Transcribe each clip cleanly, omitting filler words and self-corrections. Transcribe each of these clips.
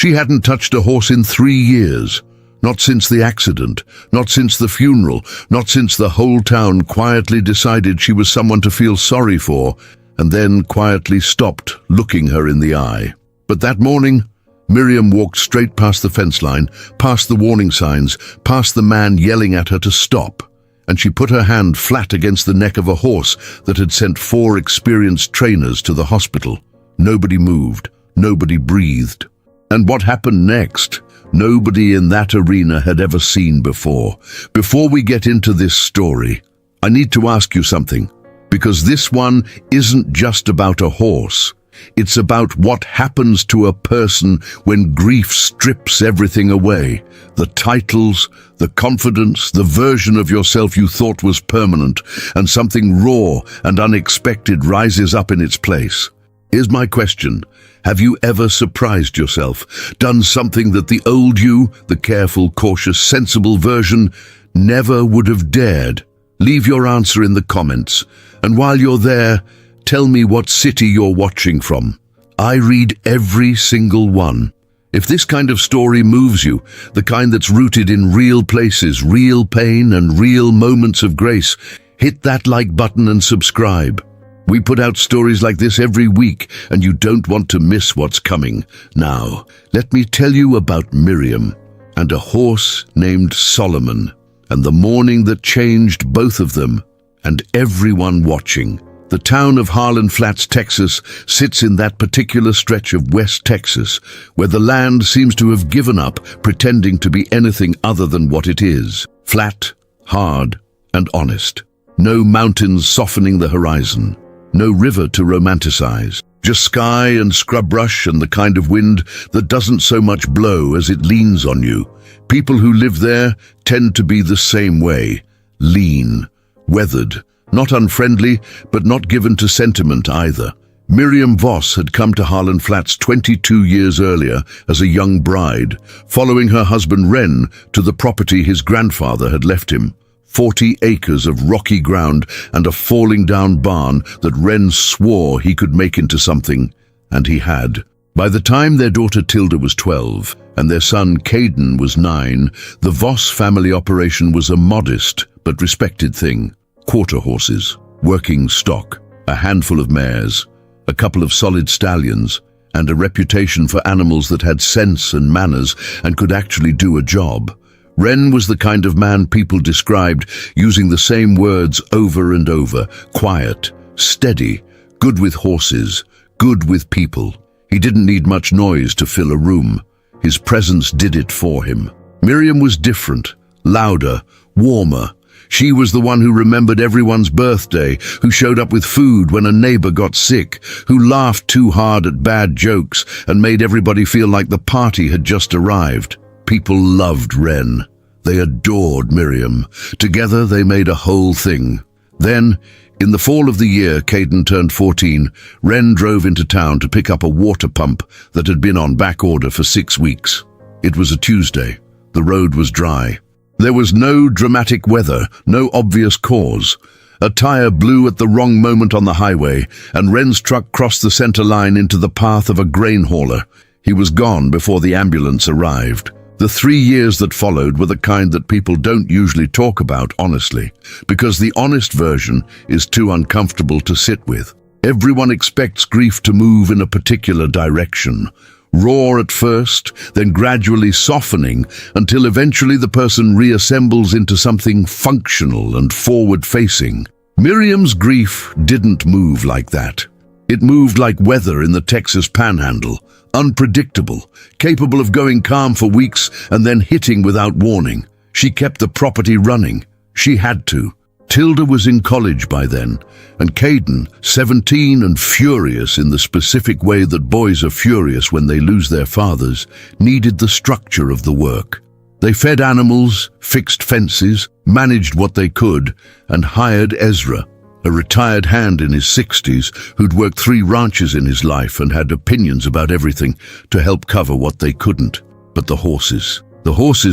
She hadn't touched a horse in 3 years. Not since the accident, not since the funeral, not since the whole town quietly decided she was someone to feel sorry for, and then quietly stopped looking her in the eye. But that morning, Miriam walked straight past the fence line, past the warning signs, past the man yelling at her to stop, and she put her hand flat against the neck of a horse that had sent 4 experienced trainers to the hospital. Nobody moved, nobody breathed. And what happened next? Nobody in that arena had ever seen before. Before we get into this story, I need to ask you something, because this one isn't just about a horse. It's about what happens to a person when grief strips everything away. The titles, the confidence, the version of yourself you thought was permanent, and something raw and unexpected rises up in its place. Here's my question. Have you ever surprised yourself, done something that the old you, the careful, cautious, sensible version, never would have dared? Leave your answer in the comments. And while you're there, tell me what city you're watching from. I read every single one. If this kind of story moves you, the kind that's rooted in real places, real pain, and real moments of grace, hit that like button and subscribe. We put out stories like this every week, and you don't want to miss what's coming. Now, let me tell you about Miriam and a horse named Solomon, and the morning that changed both of them and everyone watching. The town of Harlan Flats, Texas, sits in that particular stretch of West Texas, where the land seems to have given up pretending to be anything other than what it is. Flat, hard, and honest. No mountains softening the horizon. No river to romanticize. Just sky and scrub brush and the kind of wind that doesn't so much blow as it leans on you. People who live there tend to be the same way. Lean, weathered, not unfriendly, but not given to sentiment either. Miriam Voss had come to Harlan Flats 22 years earlier as a young bride, following her husband Ren to the property his grandfather had left him. 40 acres of rocky ground and a falling-down barn that Ren swore he could make into something, and he had. By the time their daughter Tilda was 12 and their son Caden was 9, the Voss family operation was a modest but respected thing. Quarter horses, working stock, a handful of mares, a couple of solid stallions, and a reputation for animals that had sense and manners and could actually do a job. Ren was the kind of man people described using the same words over and over: quiet, steady, good with horses, good with people. He didn't need much noise to fill a room. His presence did it for him. Miriam was different, louder, warmer. She was the one who remembered everyone's birthday, who showed up with food when a neighbor got sick, who laughed too hard at bad jokes and made everybody feel like the party had just arrived. People loved Ren. They adored Miriam. Together they made a whole thing. Then, in the fall of the year Caden turned 14, Ren drove into town to pick up a water pump that had been on back order for 6 weeks. It was a Tuesday. The road was dry. There was no dramatic weather, no obvious cause. A tire blew at the wrong moment on the highway, and Ren's truck crossed the center line into the path of a grain hauler. He was gone before the ambulance arrived. The 3 years that followed were the kind that people don't usually talk about honestly, because the honest version is too uncomfortable to sit with. Everyone expects grief to move in a particular direction. Raw at first, then gradually softening, until eventually the person reassembles into something functional and forward-facing. Miriam's grief didn't move like that. It moved like weather in the Texas Panhandle, unpredictable, capable of going calm for weeks and then hitting without warning. She kept the property running. She had to. Tilda was in college by then, and Caden, 17 and furious in the specific way that boys are furious when they lose their fathers, needed the structure of the work. They fed animals, fixed fences, managed what they could, and hired Ezra, a retired hand in his 60s who'd worked 3 ranches in his life and had opinions about everything, to help cover what they couldn't. But the horses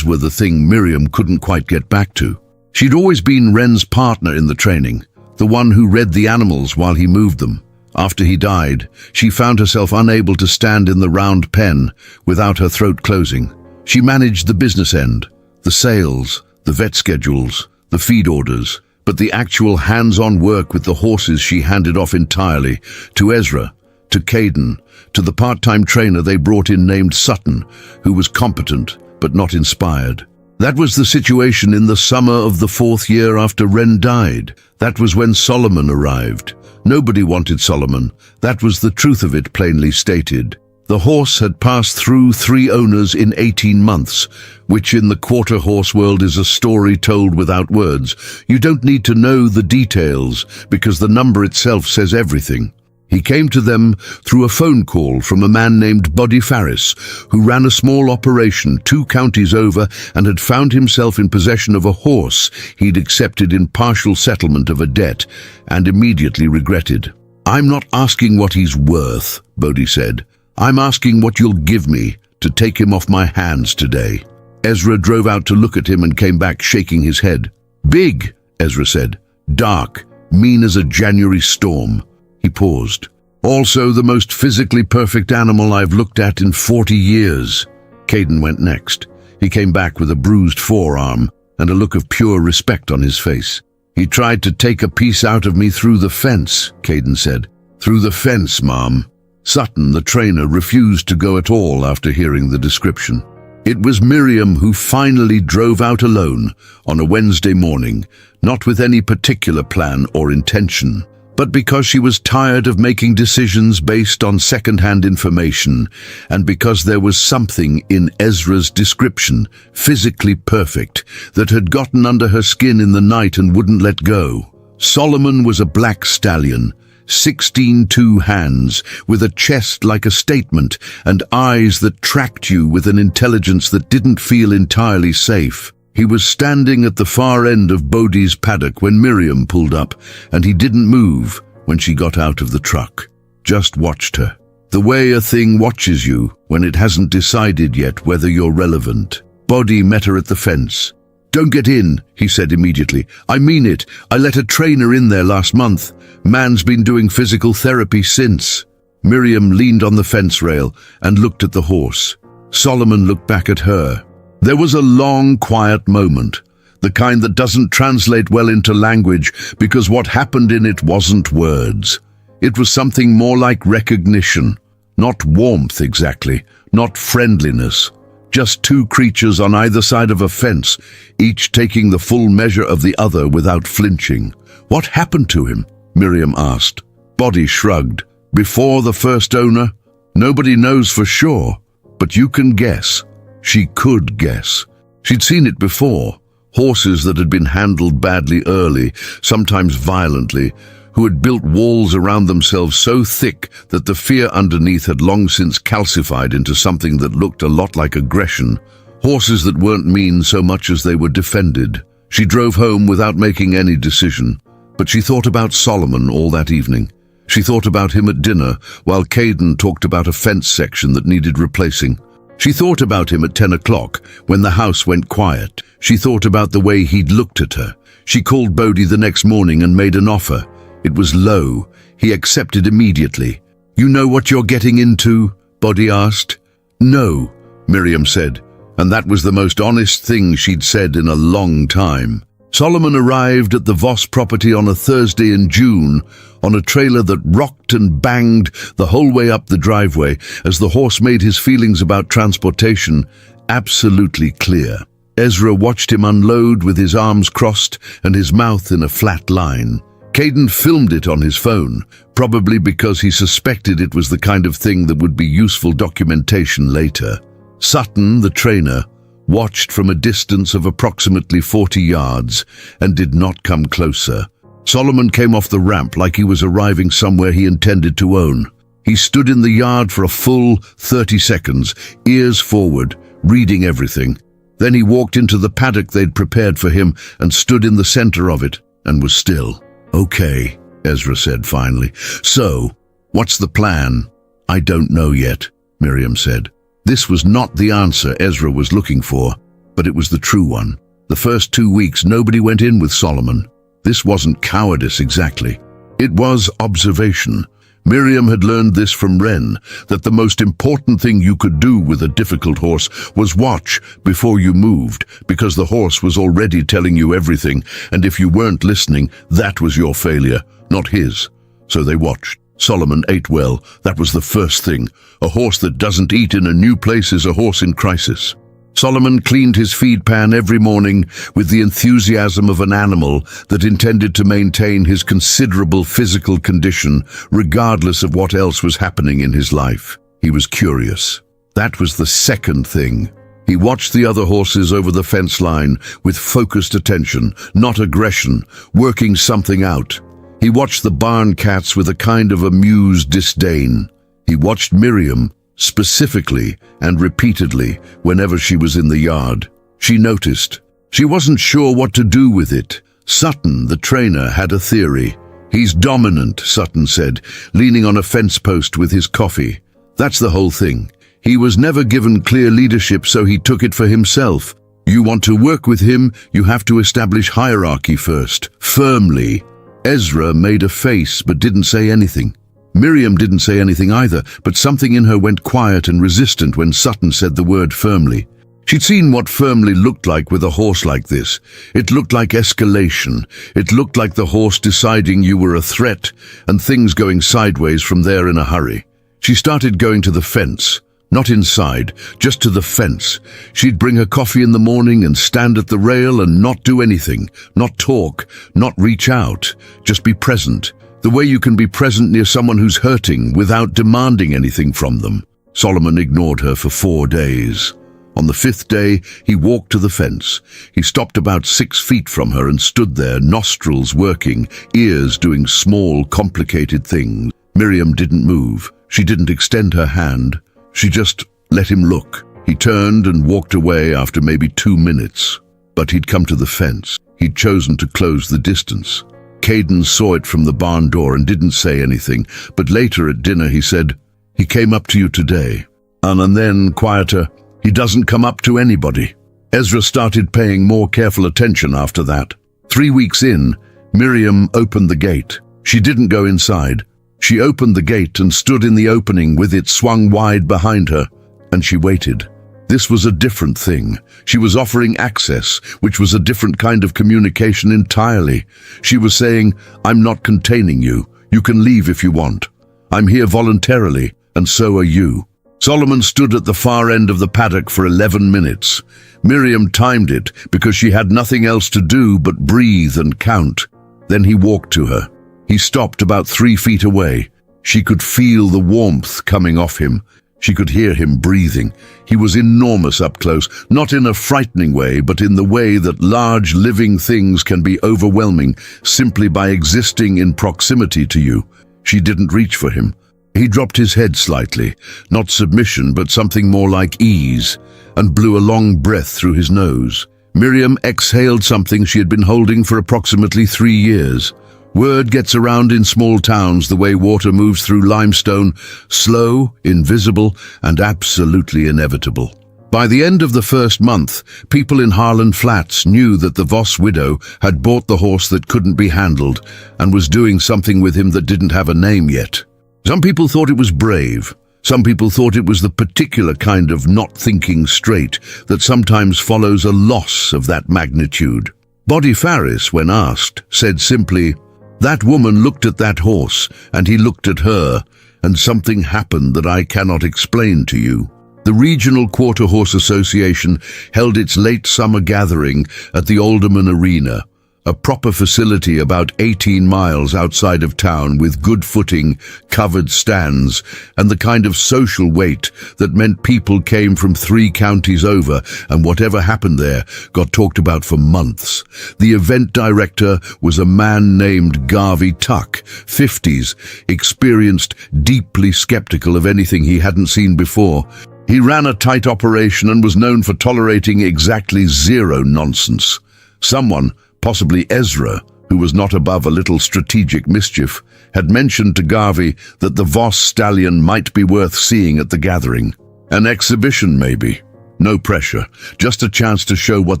were the thing Miriam couldn't quite get back to. She'd always been Ren's partner in the training, the one who read the animals while he moved them. After he died, she found herself unable to stand in the round pen without her throat closing. She managed the business end, the sales, the vet schedules, the feed orders, but the actual hands-on work with the horses she handed off entirely to Ezra, to Caden, to the part-time trainer they brought in named Sutton, who was competent but not inspired. That was the situation in the summer of the 4th year after Ren died. That was when Solomon arrived. Nobody wanted Solomon. That was the truth of it, plainly stated. The horse had passed through 3 owners in 18 months, which in the quarter horse world is a story told without words. You don't need to know the details, because the number itself says everything. He came to them through a phone call from a man named Buddy Farris, who ran a small operation 2 counties over and had found himself in possession of a horse he'd accepted in partial settlement of a debt and immediately regretted. "I'm not asking what he's worth," Bodhi said. "I'm asking what you'll give me to take him off my hands today." Ezra drove out to look at him and came back shaking his head. "Big," Ezra said. "Dark, mean as a January storm." He paused. "Also the most physically perfect animal I've looked at in 40 years. Caden went next. He came back with a bruised forearm and a look of pure respect on his face. "He tried to take a piece out of me through the fence," Caden said. "Through the fence, Mom." Sutton, the trainer, refused to go at all after hearing the description. It was Miriam who finally drove out alone on a Wednesday morning, not with any particular plan or intention, but because she was tired of making decisions based on second-hand information, and because there was something in Ezra's description, physically perfect, that had gotten under her skin in the night and wouldn't let go. Solomon was a black stallion, 16'2" hands, with a chest like a statement, and eyes that tracked you with an intelligence that didn't feel entirely safe. He was standing at the far end of Bodhi's paddock when Miriam pulled up, and he didn't move when she got out of the truck. Just watched her. The way a thing watches you when it hasn't decided yet whether you're relevant. Bodhi met her at the fence. "Don't get in," he said immediately. "I mean it. I let a trainer in there last month. Man's been doing physical therapy since." Miriam leaned on the fence rail and looked at the horse. Solomon looked back at her. There was a long, quiet moment, the kind that doesn't translate well into language because what happened in it wasn't words. It was something more like recognition, not warmth exactly, not friendliness. Just 2 creatures on either side of a fence, each taking the full measure of the other without flinching. "What happened to him?" Miriam asked. Bodhi shrugged. "Before the first owner? Nobody knows for sure, but you can guess." She could guess. She'd seen it before. Horses that had been handled badly early, sometimes violently, who had built walls around themselves so thick that the fear underneath had long since calcified into something that looked a lot like aggression. Horses that weren't mean so much as they were defended. She drove home without making any decision, but she thought about Solomon all that evening. She thought about him at dinner, while Caden talked about a fence section that needed replacing. She thought about him at 10 o'clock, when the house went quiet. She thought about the way he'd looked at her. She called Bodhi the next morning and made an offer. It was low. He accepted immediately. "You know what you're getting into?" Bodhi asked. "No," Miriam said, and that was the most honest thing she'd said in a long time. Solomon arrived at the Voss property on a Thursday in June on a trailer that rocked and banged the whole way up the driveway as the horse made his feelings about transportation absolutely clear. Ezra watched him unload with his arms crossed and his mouth in a flat line. Caden filmed it on his phone, probably because he suspected it was the kind of thing that would be useful documentation later. Sutton, the trainer, watched from a distance of approximately 40 yards and did not come closer. Solomon came off the ramp like he was arriving somewhere he intended to own. He stood in the yard for a full 30 seconds, ears forward, reading everything. Then he walked into the paddock they'd prepared for him and stood in the center of it and was still. "Okay," Ezra said finally. "So, what's the plan?" "I don't know yet," Miriam said. This was not the answer Ezra was looking for, but it was the true one. The first 2 weeks nobody went in with Solomon. This wasn't cowardice exactly. It was observation. Miriam had learned this from Wren, that the most important thing you could do with a difficult horse was watch before you moved, because the horse was already telling you everything, and if you weren't listening, that was your failure, not his. So they watched. Solomon ate well. That was the first thing. A horse that doesn't eat in a new place is a horse in crisis. Solomon cleaned his feed pan every morning with the enthusiasm of an animal that intended to maintain his considerable physical condition regardless of what else was happening in his life. He was curious. That was the second thing. He watched the other horses over the fence line with focused attention, not aggression, working something out. He watched the barn cats with a kind of amused disdain. He watched Miriam, specifically and repeatedly, whenever she was in the yard. She noticed. She wasn't sure what to do with it. Sutton, the trainer, had a theory. "He's dominant," Sutton said, leaning on a fence post with his coffee. That's the whole thing. He was never given clear leadership, so he took it for himself. You want to work with him, you have to establish hierarchy first, firmly. Ezra made a face but didn't say anything. Miriam didn't say anything either, but something in her went quiet and resistant when Sutton said the word firmly. She'd seen what firmly looked like with a horse like this. It looked like escalation. It looked like the horse deciding you were a threat and things going sideways from there in a hurry. She started going to the fence. Not inside, just to the fence. She'd bring her coffee in the morning and stand at the rail and not do anything, not talk, not reach out, just be present. The way you can be present near someone who's hurting without demanding anything from them. Solomon ignored her for 4 days. On the 5th day, he walked to the fence. He stopped about 6 feet from her and stood there, nostrils working, ears doing small, complicated things. Miriam didn't move. She didn't extend her hand. She just let him look. He turned and walked away after maybe 2 minutes. But he'd come to the fence. He'd chosen to close the distance. Caden saw it from the barn door and didn't say anything, but later at dinner he said, "He came up to you today." And then, quieter, "He doesn't come up to anybody." Ezra started paying more careful attention after that. 3 weeks in, Miriam opened the gate. She didn't go inside. She opened the gate and stood in the opening with it swung wide behind her, and she waited. This was a different thing. She was offering access, which was a different kind of communication entirely. She was saying, "I'm not containing you. You can leave if you want. I'm here voluntarily, and so are you." Solomon stood at the far end of the paddock for 11 minutes. Miriam timed it because she had nothing else to do but breathe and count. Then he walked to her. He stopped about 3 feet away. She could feel the warmth coming off him. She could hear him breathing. He was enormous up close, not in a frightening way, but in the way that large living things can be overwhelming simply by existing in proximity to you. She didn't reach for him. He dropped his head slightly, not submission, but something more like ease, and blew a long breath through his nose. Miriam exhaled something she had been holding for approximately 3 years. Word gets around in small towns the way water moves through limestone, slow, invisible, and absolutely inevitable. By the end of the first month, people in Harlan Flats knew that the Voss widow had bought the horse that couldn't be handled and was doing something with him that didn't have a name yet. Some people thought it was brave. Some people thought it was the particular kind of not thinking straight that sometimes follows a loss of that magnitude. Boddy Farris, when asked, said simply, "That woman looked at that horse, and he looked at her, and something happened that I cannot explain to you." The Regional Quarter Horse Association held its late summer gathering at the Alderman Arena, a proper facility about 18 miles outside of town with good footing, covered stands, and the kind of social weight that meant people came from 3 counties over, and whatever happened there got talked about for months. The event director was a man named Garvey Tuck, 50s, experienced, deeply skeptical of anything he hadn't seen before. He ran a tight operation and was known for tolerating exactly 0 nonsense. Someone, possibly Ezra, who was not above a little strategic mischief, had mentioned to Garvey that the Voss Stallion might be worth seeing at the gathering. An exhibition, maybe. No pressure, just a chance to show what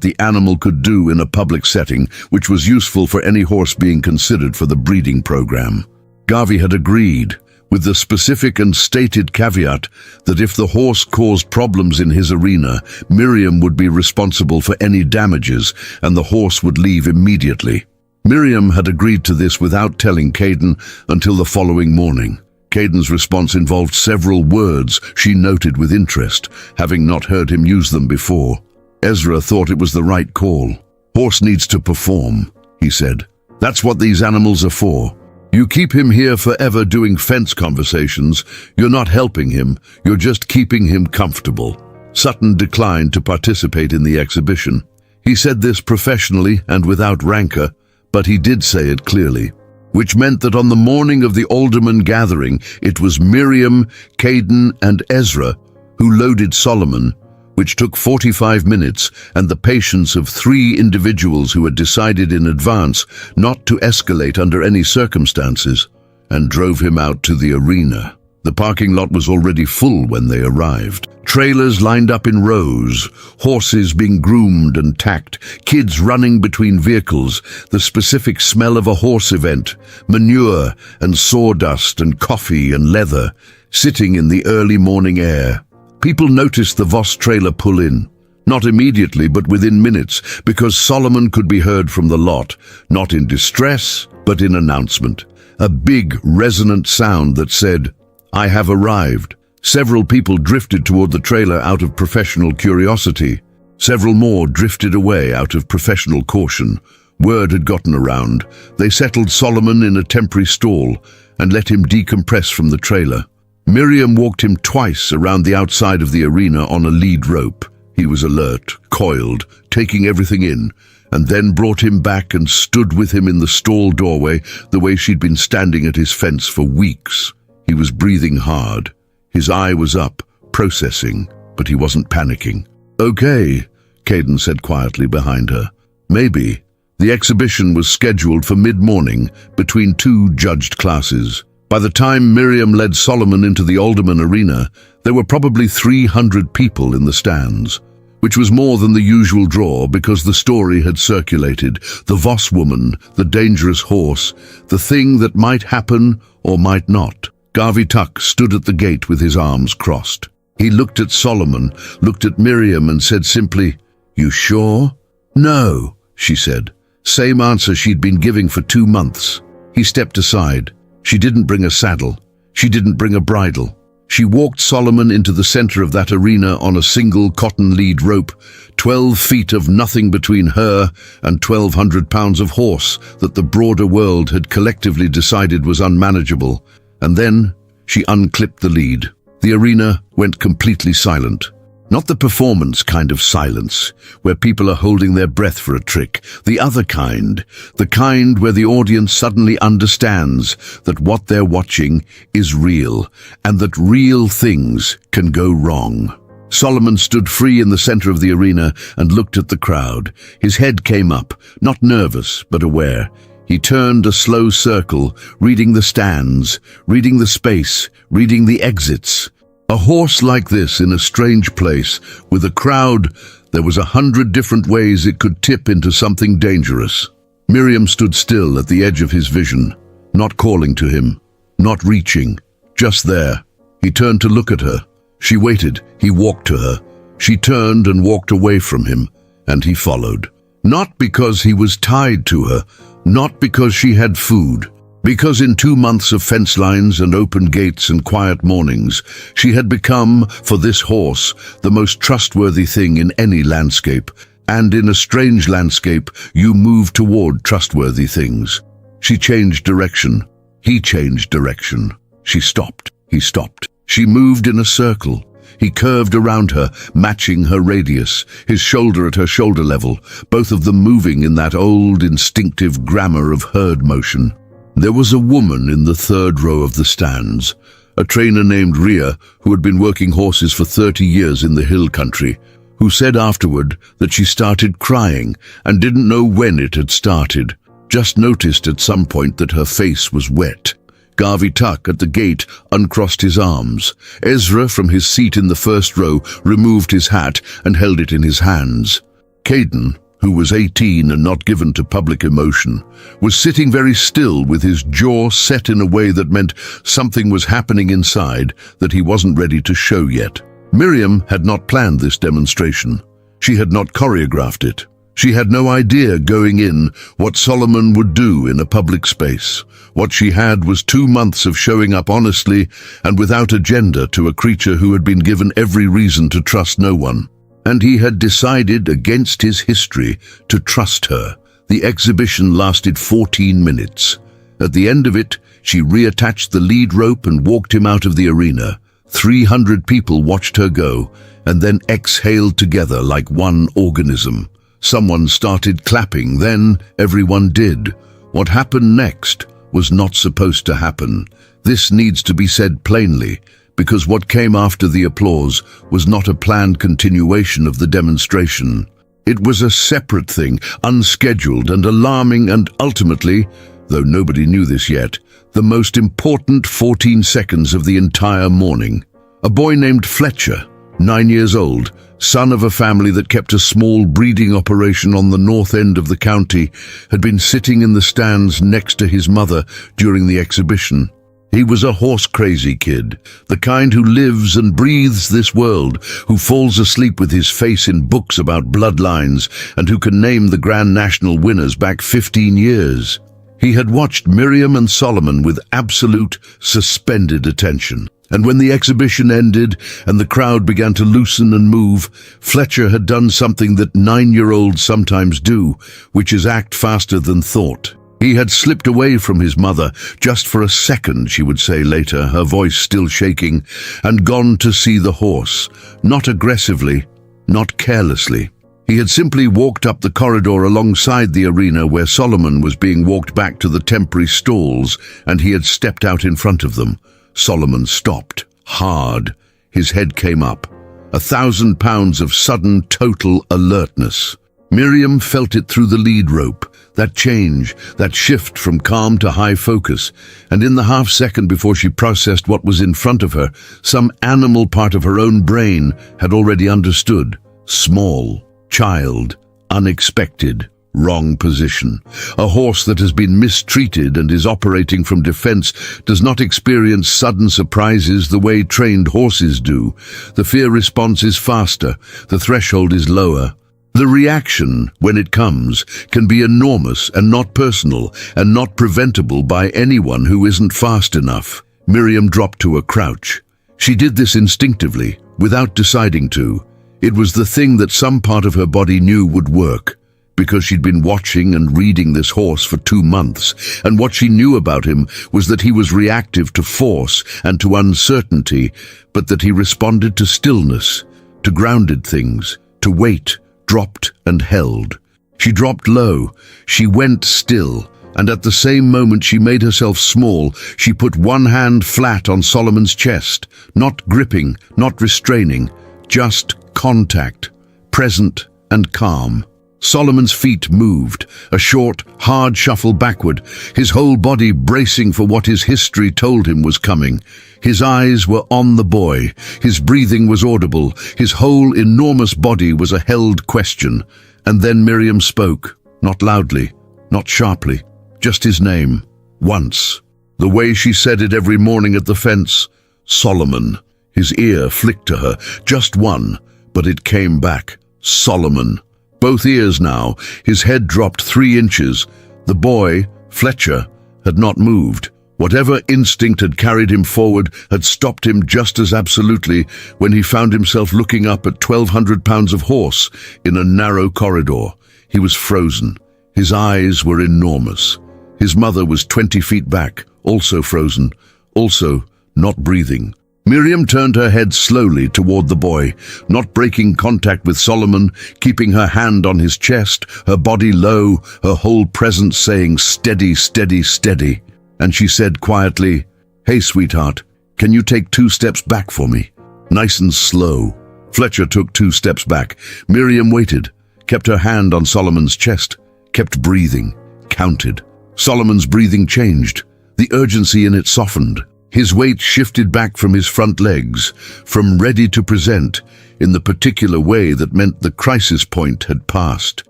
the animal could do in a public setting, which was useful for any horse being considered for the breeding program. Garvey had agreed. with the specific and stated caveat that if the horse caused problems in his arena, Miriam would be responsible for any damages and the horse would leave immediately. Miriam had agreed to this without telling Caden until the following morning. Caden's response involved several words she noted with interest, having not heard him use them before. Ezra thought it was the right call. "Horse needs to perform," he said. "That's what these animals are for. You keep him here forever doing fence conversations. You're not helping him, you're just keeping him comfortable." Sutton declined to participate in the exhibition. He said this professionally and without rancor, but he did say it clearly, which meant that on the morning of the alderman gathering, it was Miriam, Caden, and Ezra who loaded Solomon, which took 45 minutes and the patience of 3 individuals who had decided in advance not to escalate under any circumstances, and drove him out to the arena. The parking lot was already full when they arrived. Trailers lined up in rows, horses being groomed and tacked, kids running between vehicles, the specific smell of a horse event, manure and sawdust and coffee and leather, sitting in the early morning air. People noticed the Voss trailer pull in. Not immediately, but within minutes, because Solomon could be heard from the lot, not in distress, but in announcement. A big, resonant sound that said, "I have arrived." Several people drifted toward the trailer out of professional curiosity. Several more drifted away out of professional caution. Word had gotten around. They settled Solomon in a temporary stall and let him decompress from the trailer. Miriam walked him twice around the outside of the arena on a lead rope. He was alert, coiled, taking everything in, and then brought him back and stood with him in the stall doorway the way she'd been standing at his fence for weeks. He was breathing hard. His eye was up, processing, but he wasn't panicking. "Okay," Caden said quietly behind her. "Maybe." The exhibition was scheduled for mid-morning between 2 judged classes. By the time Miriam led Solomon into the Alderman arena, there were probably 300 people in the stands, which was more than the usual draw because the story had circulated. The Voss woman, the dangerous horse, the thing that might happen or might not. Garvey Tuck stood at the gate with his arms crossed. He looked at Solomon, looked at Miriam and said simply, "You sure?" "No," she said. Same answer she'd been giving for 2 months. He stepped aside. She didn't bring a saddle. She didn't bring a bridle. She walked Solomon into the center of that arena on a single cotton lead rope, 12 feet of nothing between her and 1,200 pounds of horse that the broader world had collectively decided was unmanageable. And then she unclipped the lead. The arena went completely silent. Not the performance kind of silence, where people are holding their breath for a trick. The other kind, the kind where the audience suddenly understands that what they're watching is real, and that real things can go wrong. Solomon stood free in the center of the arena and looked at the crowd. His head came up, not nervous, but aware. He turned a slow circle, reading the stands, reading the space, reading the exits. A horse like this in a strange place, with a crowd, there was 100 different ways it could tip into something dangerous. Miriam stood still at the edge of his vision, not calling to him, not reaching, just there. He turned to look at her. She waited. He walked to her. She turned and walked away from him, and he followed. Not because he was tied to her, not because she had food, because in 2 months of fence lines and open gates and quiet mornings, she had become, for this horse, the most trustworthy thing in any landscape, and in a strange landscape, you move toward trustworthy things. She changed direction. He changed direction. She stopped. He stopped. She moved in a circle. He curved around her, matching her radius, his shoulder at her shoulder level, both of them moving in that old instinctive grammar of herd motion. There was a woman in the 3rd row of the stands, a trainer named Rhea, who had been working horses for 30 years in the hill country, who said afterward that she started crying and didn't know when it had started, just noticed at some point that her face was wet. Garvey Tuck at the gate uncrossed his arms. Ezra, from his seat in the 1st row, removed his hat and held it in his hands. Caden, who was 18 and not given to public emotion, was sitting very still with his jaw set in a way that meant something was happening inside that he wasn't ready to show yet. Miriam had not planned this demonstration. She had not choreographed it. She had no idea going in what Solomon would do in a public space. What she had was 2 months of showing up honestly and without agenda to a creature who had been given every reason to trust no one. And he had decided against his history to trust her. The exhibition lasted 14 minutes. At the end of it, she reattached the lead rope and walked him out of the arena. 300 people watched her go and then exhaled together like one organism. Someone started clapping, then everyone did. What happened next was not supposed to happen. This needs to be said plainly, because what came after the applause was not a planned continuation of the demonstration. It was a separate thing, unscheduled and alarming, and ultimately, though nobody knew this yet, the most important 14 seconds of the entire morning. A boy named Fletcher, 9 years old, son of a family that kept a small breeding operation on the north end of the county, had been sitting in the stands next to his mother during the exhibition. He was a horse-crazy kid, the kind who lives and breathes this world, who falls asleep with his face in books about bloodlines, and who can name the Grand National winners back 15 years. He had watched Miriam and Solomon with absolute, suspended attention. And when the exhibition ended and the crowd began to loosen and move, Fletcher had done something that 9-year-olds sometimes do, which is act faster than thought. He had slipped away from his mother, just for a second, she would say later, her voice still shaking, and gone to see the horse, not aggressively, not carelessly. He had simply walked up the corridor alongside the arena where Solomon was being walked back to the temporary stalls, and he had stepped out in front of them. Solomon stopped, hard. His head came up. 1,000 pounds of sudden, total alertness. Miriam felt it through the lead rope, that change, that shift from calm to high focus, and in the half-second before she processed what was in front of her, some animal part of her own brain had already understood. Small, child, unexpected, wrong position. A horse that has been mistreated and is operating from defense does not experience sudden surprises the way trained horses do. The fear response is faster, the threshold is lower. The reaction, when it comes, can be enormous and not personal and not preventable by anyone who isn't fast enough. Miriam dropped to a crouch. She did this instinctively, without deciding to. It was the thing that some part of her body knew would work, because she'd been watching and reading this horse for 2 months, and what she knew about him was that he was reactive to force and to uncertainty, but that he responded to stillness, to grounded things, to weight, dropped and held. She dropped low, she went still, and at the same moment she made herself small. She put one hand flat on Solomon's chest, not gripping, not restraining, just contact, present and calm. Solomon's feet moved, a short, hard shuffle backward, his whole body bracing for what his history told him was coming. His eyes were on the boy, his breathing was audible, his whole enormous body was a held question. And then Miriam spoke, not loudly, not sharply, just his name, once. The way she said it every morning at the fence, Solomon. His ear flicked to her, just one, but it came back, Solomon. Both ears now, his head dropped 3 inches. The boy, Fletcher, had not moved. Whatever instinct had carried him forward had stopped him just as absolutely when he found himself looking up at 1,200 pounds of horse in a narrow corridor. He was frozen. His eyes were enormous. His mother was 20 feet back, also frozen, also not breathing. Miriam turned her head slowly toward the boy, not breaking contact with Solomon, keeping her hand on his chest, her body low, her whole presence saying, "Steady, steady, steady." And she said quietly, "Hey, sweetheart, can you take 2 steps back for me?" Nice and slow. Fletcher took 2 steps back. Miriam waited, kept her hand on Solomon's chest, kept breathing, counted. Solomon's breathing changed. The urgency in it softened. His weight shifted back from his front legs, from ready to present, in the particular way that meant the crisis point had passed.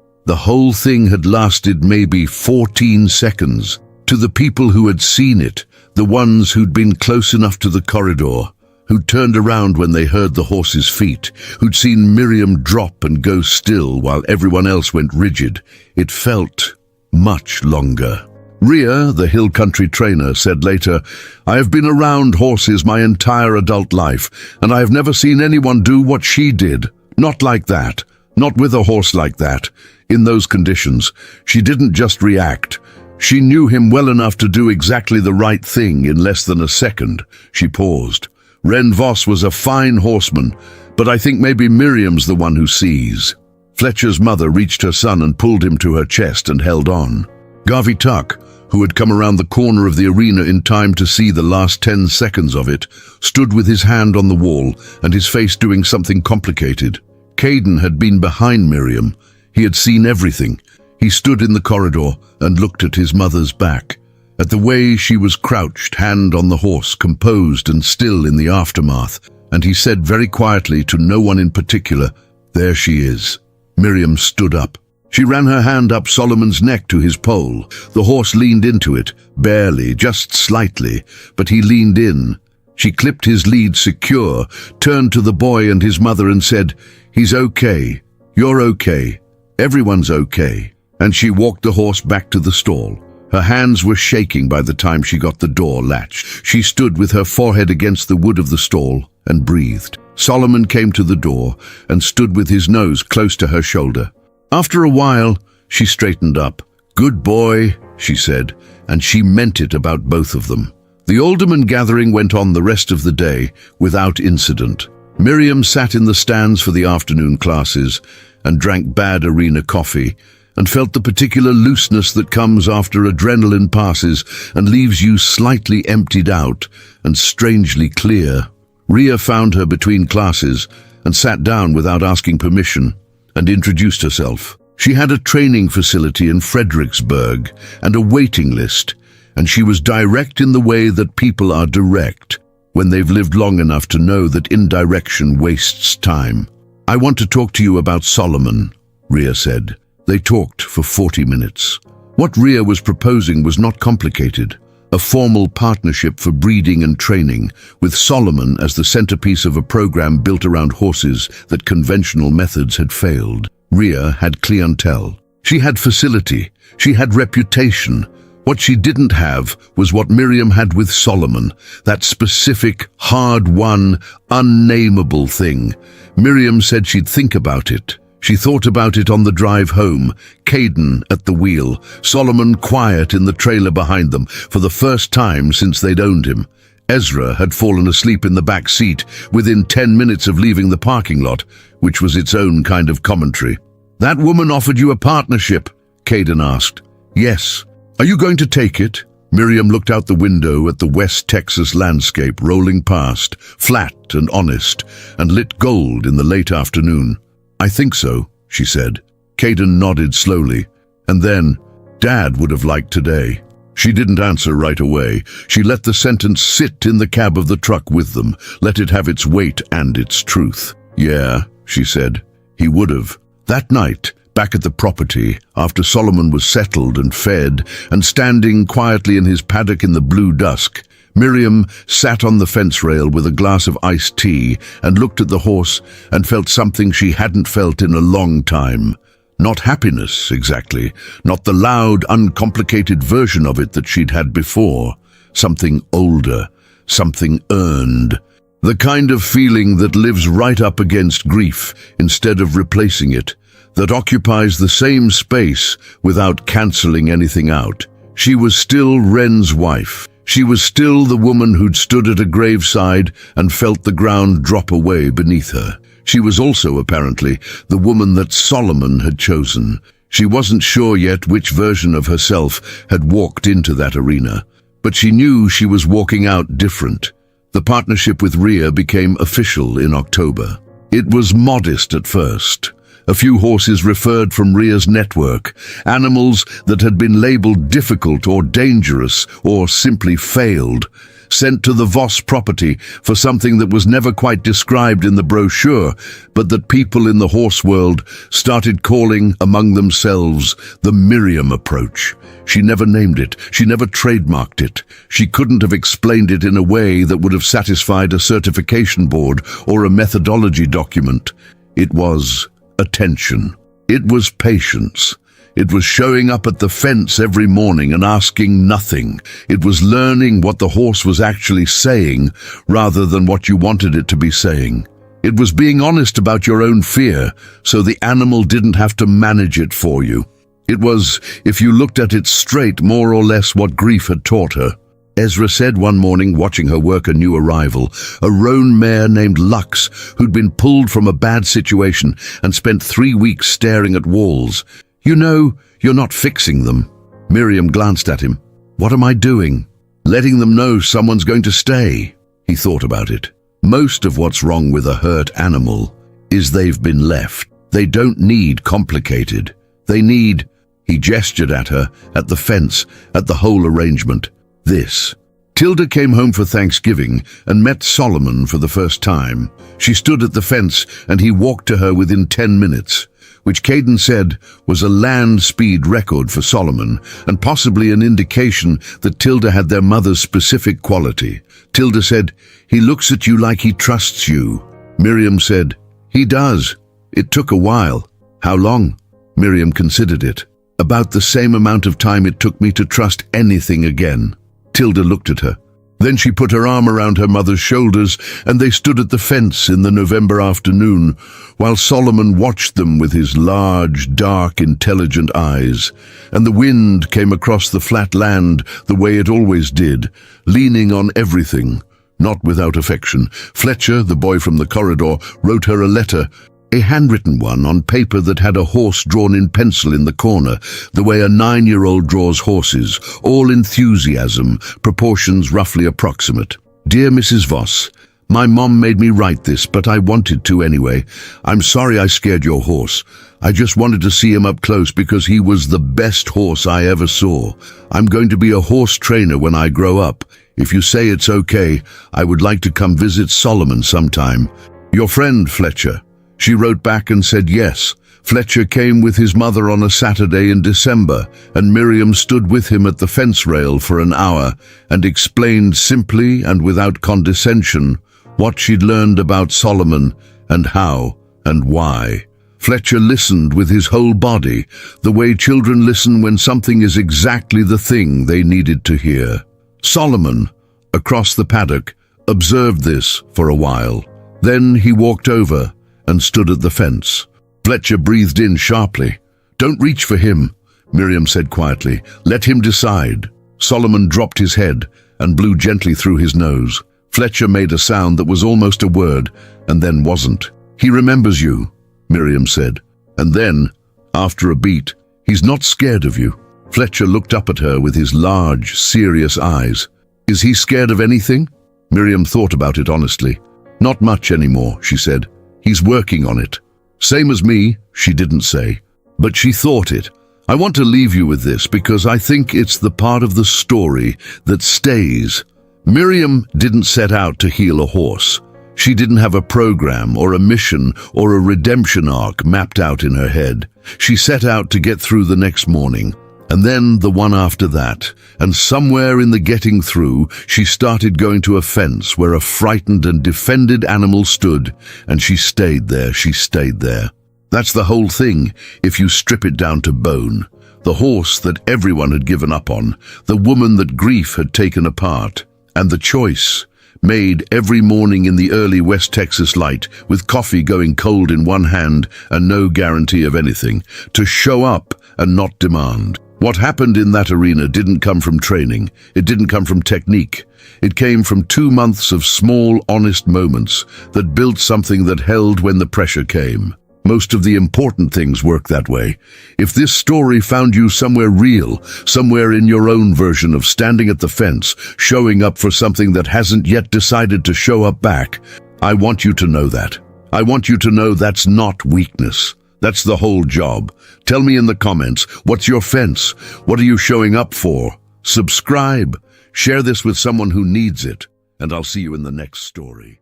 The whole thing had lasted maybe 14 seconds. To the people who had seen it, the ones who'd been close enough to the corridor, who'd turned around when they heard the horse's feet, who'd seen Miriam drop and go still while everyone else went rigid, it felt much longer. Ria, the hill country trainer, said later, "I have been around horses my entire adult life, and I have never seen anyone do what she did. Not like that. Not with a horse like that. In those conditions, she didn't just react. She knew him well enough to do exactly the right thing in less than a second." She paused. "Ren Vos was a fine horseman, but I think maybe Miriam's the one who sees." Fletcher's mother reached her son and pulled him to her chest and held on. Garvey Tuck, who had come around the corner of the arena in time to see the last 10 seconds of it, stood with his hand on the wall and his face doing something complicated. Caden had been behind Miriam. He had seen everything. He stood in the corridor and looked at his mother's back, at the way she was crouched, hand on the horse, composed and still in the aftermath, and he said very quietly to no one in particular, "There she is." Miriam stood up. She ran her hand up Solomon's neck to his pole. The horse leaned into it, barely, just slightly, but he leaned in. She clipped his lead secure, turned to the boy and his mother and said, "He's okay. You're okay. Everyone's okay." And she walked the horse back to the stall. Her hands were shaking by the time she got the door latched. She stood with her forehead against the wood of the stall and breathed. Solomon came to the door and stood with his nose close to her shoulder. After a while, she straightened up. "Good boy," she said, and she meant it about both of them. The alderman gathering went on the rest of the day without incident. Miriam sat in the stands for the afternoon classes and drank bad arena coffee and felt the particular looseness that comes after adrenaline passes and leaves you slightly emptied out and strangely clear. Ria found her between classes and sat down without asking permission and introduced herself. She had a training facility in Fredericksburg and a waiting list, and she was direct in the way that people are direct when they've lived long enough to know that indirection wastes time. "I want to talk to you about Solomon," Ria said. They talked for 40 minutes. What Ria was proposing was not complicated. A formal partnership for breeding and training, with Solomon as the centerpiece of a program built around horses that conventional methods had failed. Ria had clientele. She had facility. She had reputation. What she didn't have was what Miriam had with Solomon, that specific, hard-won, unnameable thing. Miriam said she'd think about it. She thought about it on the drive home, Caden at the wheel, Solomon quiet in the trailer behind them for the first time since they'd owned him. Ezra had fallen asleep in the back seat within 10 minutes of leaving the parking lot, which was its own kind of commentary. "That woman offered you a partnership?" Caden asked. "Yes." "Are you going to take it?" Miriam looked out the window at the West Texas landscape rolling past, flat and honest, and lit gold in the late afternoon. "I think so," she said. Caden nodded slowly, and then, "Dad would have liked today." She didn't answer right away. She let the sentence sit in the cab of the truck with them, let it have its weight and its truth. "Yeah," she said, "he would have." That night, back at the property, after Solomon was settled and fed, and standing quietly in his paddock in the blue dusk, Miriam sat on the fence rail with a glass of iced tea and looked at the horse and felt something she hadn't felt in a long time. Not happiness, exactly. Not the loud, uncomplicated version of it that she'd had before. Something older, something earned. The kind of feeling that lives right up against grief instead of replacing it, that occupies the same space without cancelling anything out. She was still Ren's wife. She was still the woman who'd stood at a graveside and felt the ground drop away beneath her. She was also, apparently, the woman that Solomon had chosen. She wasn't sure yet which version of herself had walked into that arena, but she knew she was walking out different. The partnership with Ria became official in October. It was modest at first. A few horses referred from Ria's network, animals that had been labeled difficult or dangerous or simply failed. sent to the Voss property for something that was never quite described in the brochure, but that people in the horse world started calling among themselves the Miriam approach. She never named it. She never trademarked it. She couldn't have explained it in a way that would have satisfied a certification board or a methodology document. It was attention. It was patience. It was showing up at the fence every morning and asking nothing. It was learning what the horse was actually saying rather than what you wanted it to be saying. It was being honest about your own fear so the animal didn't have to manage it for you. It was, if you looked at it straight, more or less what grief had taught her. Ezra said one morning, watching her work a new arrival, a roan mare named Lux, who'd been pulled from a bad situation and spent 3 weeks staring at walls. "You know, you're not fixing them." Miriam glanced at him. "What am I doing?" "Letting them know someone's going to stay." He thought about it. Most of what's wrong with a hurt animal is they've been left. They don't need complicated. They need... He gestured at her, at the fence, at the whole arrangement. This. Tilda came home for Thanksgiving and met Solomon for the first time. She stood at the fence and he walked to her within 10 minutes, which Caden said was a land speed record for Solomon and possibly an indication that Tilda had their mother's specific quality. Tilda said, "He looks at you like he trusts you." Miriam said, "He does. It took a while." "How long?" Miriam considered it. "About the same amount of time it took me to trust anything again." Tilda looked at her. Then she put her arm around her mother's shoulders and they stood at the fence in the November afternoon while Solomon watched them with his large, dark, intelligent eyes. And the wind came across the flat land the way it always did, leaning on everything, not without affection. Fletcher, the boy from the corridor, wrote her a letter, a handwritten one on paper that had a horse drawn in pencil in the corner, the way a 9-year-old draws horses, all enthusiasm, proportions roughly approximate. "Dear Mrs. Voss, my mom made me write this, but I wanted to anyway. I'm sorry I scared your horse. I just wanted to see him up close because he was the best horse I ever saw. I'm going to be a horse trainer when I grow up. If you say it's okay, I would like to come visit Solomon sometime. Your friend, Fletcher." She wrote back and said yes. Fletcher came with his mother on a Saturday in December, and Miriam stood with him at the fence rail for an hour and explained simply and without condescension what she'd learned about Solomon and how and why. Fletcher listened with his whole body, the way children listen when something is exactly the thing they needed to hear. Solomon, across the paddock, observed this for a while. Then he walked over and stood at the fence. Fletcher breathed in sharply. "Don't reach for him," Miriam said quietly. "Let him decide." Solomon dropped his head and blew gently through his nose. Fletcher made a sound that was almost a word and then wasn't. "He remembers you," Miriam said. And then, after a beat, "He's not scared of you." Fletcher looked up at her with his large, serious eyes. "Is he scared of anything?" Miriam thought about it honestly. "Not much anymore," she said. "He's working on it." "Same as me," she didn't say, but she thought it. "I want to leave you with this because I think it's the part of the story that stays." Miriam didn't set out to heal a horse. She didn't have a program or a mission or a redemption arc mapped out in her head. She set out to get through the next morning, and then the one after that, and somewhere in the getting through, she started going to a fence where a frightened and defended animal stood, and she stayed there, she stayed there. That's the whole thing, if you strip it down to bone. The horse that everyone had given up on, the woman that grief had taken apart, and the choice, made every morning in the early West Texas light, with coffee going cold in one hand and no guarantee of anything, to show up and not demand. What happened in that arena didn't come from training. It didn't come from technique. It came from 2 months of small, honest moments that built something that held when the pressure came. Most of the important things work that way. If this story found you somewhere real, somewhere in your own version of standing at the fence, showing up for something that hasn't yet decided to show up back, I want you to know that. I want you to know that's not weakness. That's the whole job. Tell me in the comments, what's your fence? What are you showing up for? Subscribe, Share this with someone who needs it, and I'll see you in the next story.